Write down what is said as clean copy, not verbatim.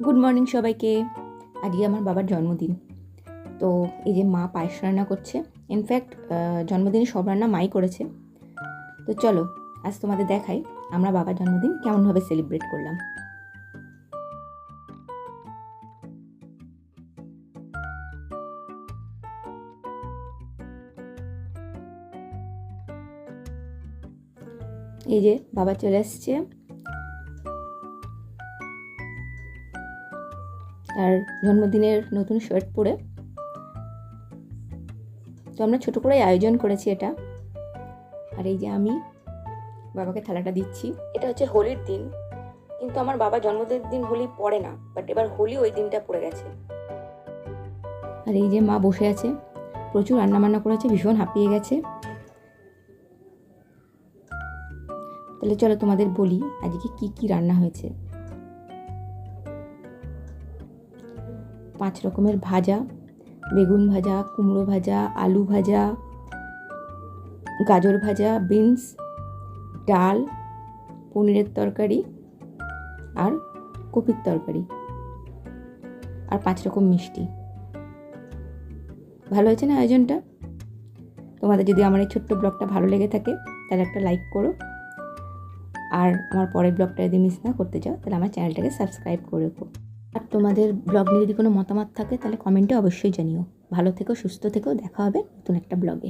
Good morning সবাইকে। আজকে আমার বাবার জন্মদিন, তো এই যে মা পায়েস রান্না করছে। ইনফ্যাক্ট জন্মদিনে সব রান্না মাই করেছে। তো চলো আজ তোমাদের দেখাই আমরা বাবার জন্মদিন কেমনভাবে সেলিব্রেট করলাম। এই যে বাবা চলে এসছে, আর জন্মদিনের নতুন শার্ট পরে। তো আমরা ছোটো করে আয়োজন করেছি এটা। আর এই যে আমি বাবাকে থালাটা দিচ্ছি। এটা হচ্ছে হোলির দিন, কিন্তু আমার বাবা জন্মদিনের দিন হোলি পড়ে না, বাট এবার হোলি ওই দিনটা পড়ে গেছে। আর এই যে মা বসে আছে, প্রচুর রান্নাবান্না করেছে, ভীষণ হাঁপিয়ে গেছে। তাহলে চলো তোমাদের বলি আজকে কি কি রান্না হয়েছে। 5 রকমের ভাজা, বেগুন ভাজা, কুমড়ো ভাজা, আলু ভাজা, গাজর ভাজা, বিনস, ডাল, পনিরের তরকারি আর কপির তরকারি, আর 5 রকম মিষ্টি। ভালো হয়েছে না আয়োজনটা? তোমাদের যদি আমার এই ছোট্ট ব্লগটা ভালো লেগে থাকে তাহলে একটা লাইক করো, আর আমার পরের ব্লগটা যদি মিস না করতে চাও তাহলে আমার চ্যানেলটাকে সাবস্ক্রাইব করে রেখো। আর তোমাদের ব্লগ নিয়ে যদি কোনো মতামত থাকে তাহলে কমেন্টে অবশ্যই জানিও। ভালো থেকো, সুস্থ থেকো, দেখা হবে নতুন একটা ব্লগে।